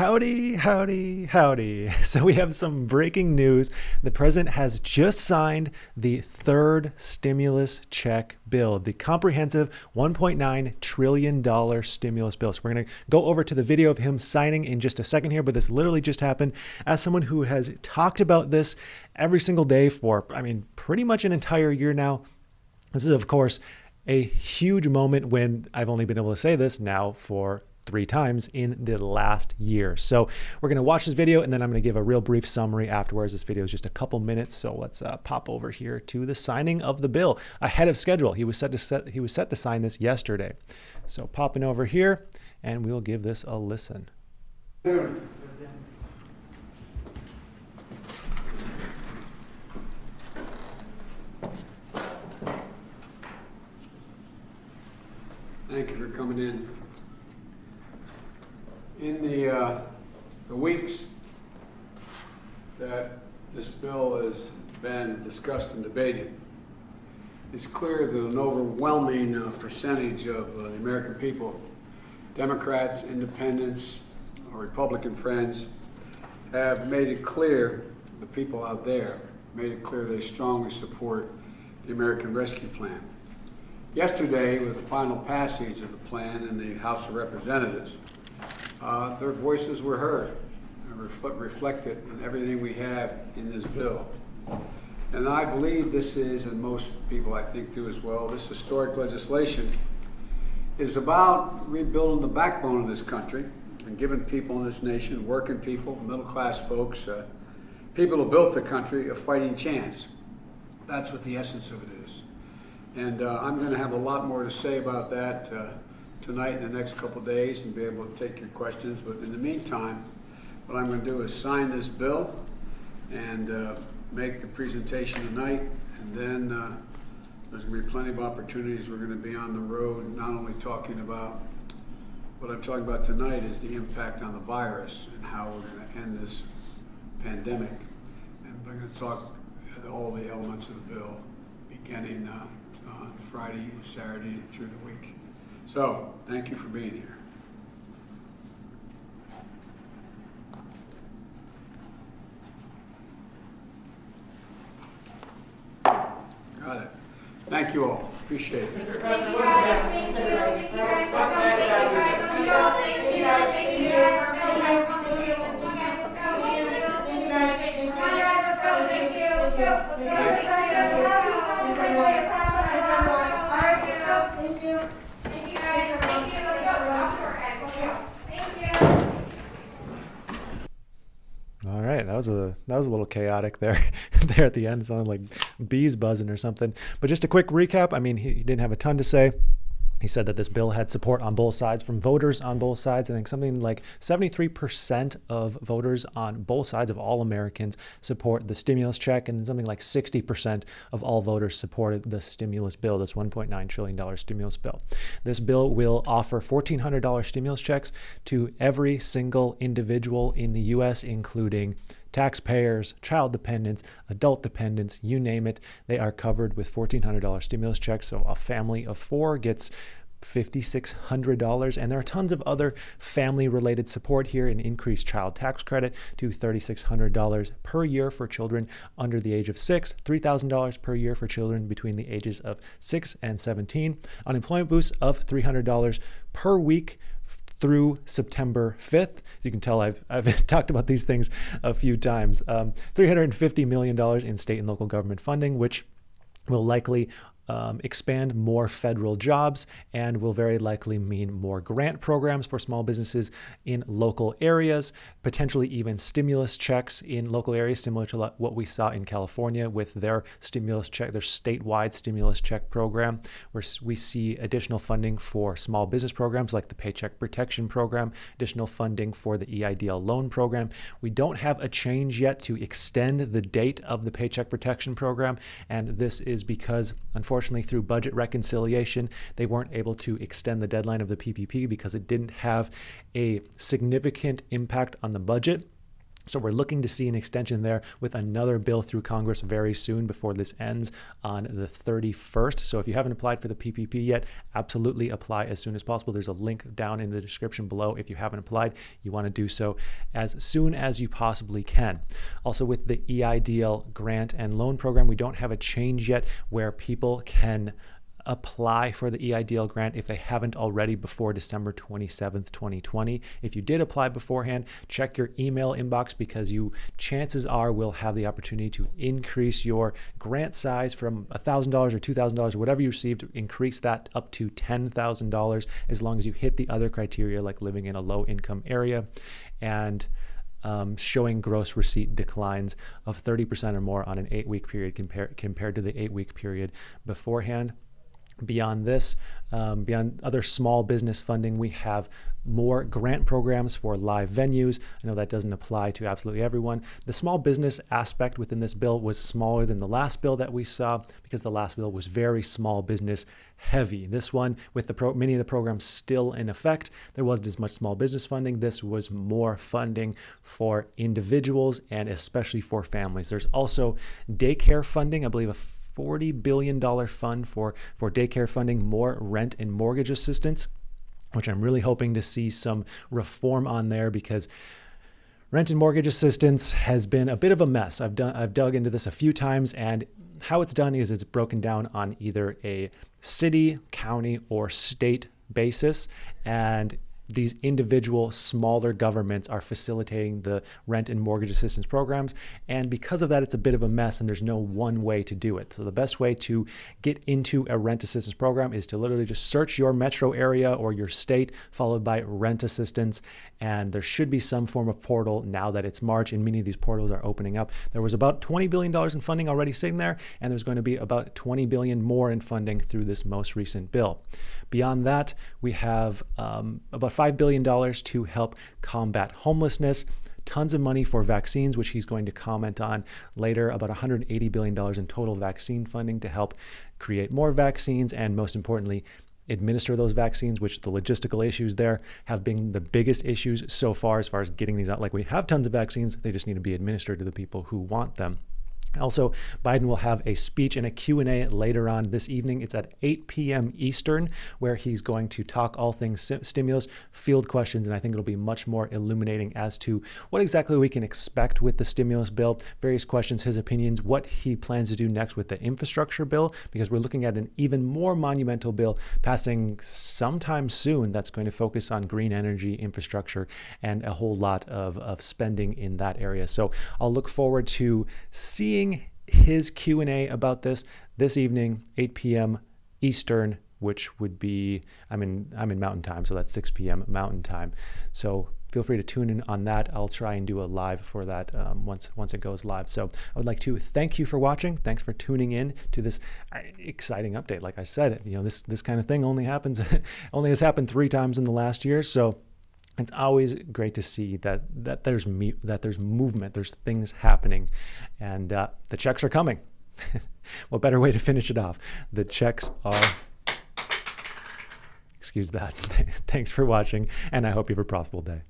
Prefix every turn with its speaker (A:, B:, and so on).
A: Howdy, howdy, howdy. So we have some breaking news. The president has just signed the third stimulus check bill, the comprehensive $1.9 trillion stimulus bill. So we're going to go over to the video of him signing in just a second here, but this literally just happened. As someone who has talked about this every single day for, pretty much an entire year now, this is, of course, a huge moment when I've only been able to say this now for 3 times in the last year. So we're going to watch this video and then I'm going to give a real brief summary afterwards. This video is just a couple minutes. So let's pop over here to the signing of the bill ahead of schedule. He was set to sign this yesterday. So popping over here and we'll give this a listen.
B: Thank you for coming in. In the weeks that this bill has been discussed and debated, it's clear that an overwhelming percentage of the American people, Democrats, independents, or Republican friends, have made it clear, the people out there, made it clear they strongly support the American Rescue Plan. Yesterday, with the final passage of the plan in the House of Representatives, their voices were heard and reflected in everything we have in this bill. And I believe this is, and most people I think do as well, this historic legislation is about rebuilding the backbone of this country and giving people in this nation, working people, middle-class folks, people who built the country, a fighting chance. That's what the essence of it is. And I'm going to have a lot more to say about that tonight in the next couple of days and be able to take your questions. But in the meantime, what I'm going to do is sign this bill and make the presentation tonight. And then there's going to be plenty of opportunities. We're going to be on the road, not only talking about what I'm talking about tonight is the impact on the virus and how we're going to end this pandemic. And we're going to talk all the elements of the bill beginning on Friday, Saturday, and through the week. So, thank you for being here. Got it. Thank you all. Appreciate it.
C: Thank you guys. Thank you. Thank you guys for coming. Thank you guys. Thank you. Thank you.
A: All right, that was a little chaotic there at the end. It sounded like bees buzzing or something. But just a quick recap. He didn't have a ton to say. He said that this bill had support on both sides from voters on both sides. I think something like 73% of voters on both sides of all Americans support the stimulus check, and something like 60% of all voters supported the stimulus bill, this $1.9 trillion stimulus bill. This bill will offer $1,400 stimulus checks to every single individual in the U.S., including taxpayers, child dependents, adult dependents, you name it. They are covered with $1,400 stimulus checks. So a family of 4 gets $5,600, and there are tons of other family-related support here. An increased child tax credit to $3,600 per year for children under the age of 6, $3,000 per year for children between the ages of 6 and 17, unemployment boost of $300 per week through September 5th. As you can tell, I've talked about these things a few times. $350 million in state and local government funding, which will likely expand more federal jobs and will very likely mean more grant programs for small businesses in local areas, potentially even stimulus checks in local areas, similar to what we saw in California with their stimulus check, their statewide stimulus check program, where we see additional funding for small business programs like the Paycheck Protection Program, additional funding for the EIDL loan program. We don't have a change yet to extend the date of the Paycheck Protection Program, and this is because, unfortunately, through budget reconciliation, they weren't able to extend the deadline of the PPP because it didn't have a significant impact on the budget. So we're looking to see an extension there with another bill through Congress very soon before this ends on the 31st. So if you haven't applied for the PPP yet, absolutely apply as soon as possible. There's a link down in the description below. If you haven't applied, you want to do so as soon as you possibly can. Also with the EIDL grant and loan program, we don't have a change yet where people can apply for the EIDL grant if they haven't already before December 27th, 2020. If you did apply beforehand, check your email inbox because you chances are will have the opportunity to increase your grant size from $1,000 or $2,000 or whatever you received, increase that up to $10,000 as long as you hit the other criteria like living in a low income area and showing gross receipt declines of 30% or more on an 8-week period compared to the 8-week period beforehand. Beyond this, beyond other small business funding, we have more grant programs for live venues. I know that doesn't apply to absolutely everyone. The small business aspect within this bill was smaller than the last bill that we saw because the last bill was very small business heavy. This one, with many of the programs still in effect, there wasn't as much small business funding. This was more funding for individuals and especially for families. There's also daycare funding, I believe a $40 billion fund for daycare funding, more rent and mortgage assistance, which I'm really hoping to see some reform on there because rent and mortgage assistance has been a bit of a mess. I've dug into this a few times, and how it's done is it's broken down on either a city, county, or state basis, and these individual smaller governments are facilitating the rent and mortgage assistance programs. And because of that, it's a bit of a mess and there's no one way to do it. So the best way to get into a rent assistance program is to literally just search your metro area or your state, followed by rent assistance. And there should be some form of portal now that it's March and many of these portals are opening up. There was about $20 billion in funding already sitting there, and there's going to be about $20 billion more in funding through this most recent bill. Beyond that, we have about $5 billion to help combat homelessness, tons of money for vaccines, which he's going to comment on later, about $180 billion in total vaccine funding to help create more vaccines and, most importantly, administer those vaccines, which the logistical issues there have been the biggest issues so far as getting these out. Like, we have tons of vaccines, they just need to be administered to the people who want them. Also, Biden will have a speech and a Q&A later on this evening. It's at 8 p.m. Eastern, where he's going to talk all things stimulus, field questions, and I think it'll be much more illuminating as to what exactly we can expect with the stimulus bill, various questions, his opinions, what he plans to do next with the infrastructure bill, because we're looking at an even more monumental bill passing sometime soon that's going to focus on green energy infrastructure and a whole lot of spending in that area. So I'll look forward to seeing his Q&A about this evening, 8 p.m. Eastern, which would be, I'm in Mountain Time, so that's 6 p.m. Mountain Time. So feel free to tune in on that. I'll try and do a live for that once it goes live. So I would like to thank you for watching. Thanks for tuning in to this exciting update. Like I said, this kind of thing only has happened 3 times in the last year. So it's always great to see that there's movement, there's things happening, and the checks are coming. What better way to finish it off? The checks are. Excuse that. Thanks for watching, and I hope you have a profitable day.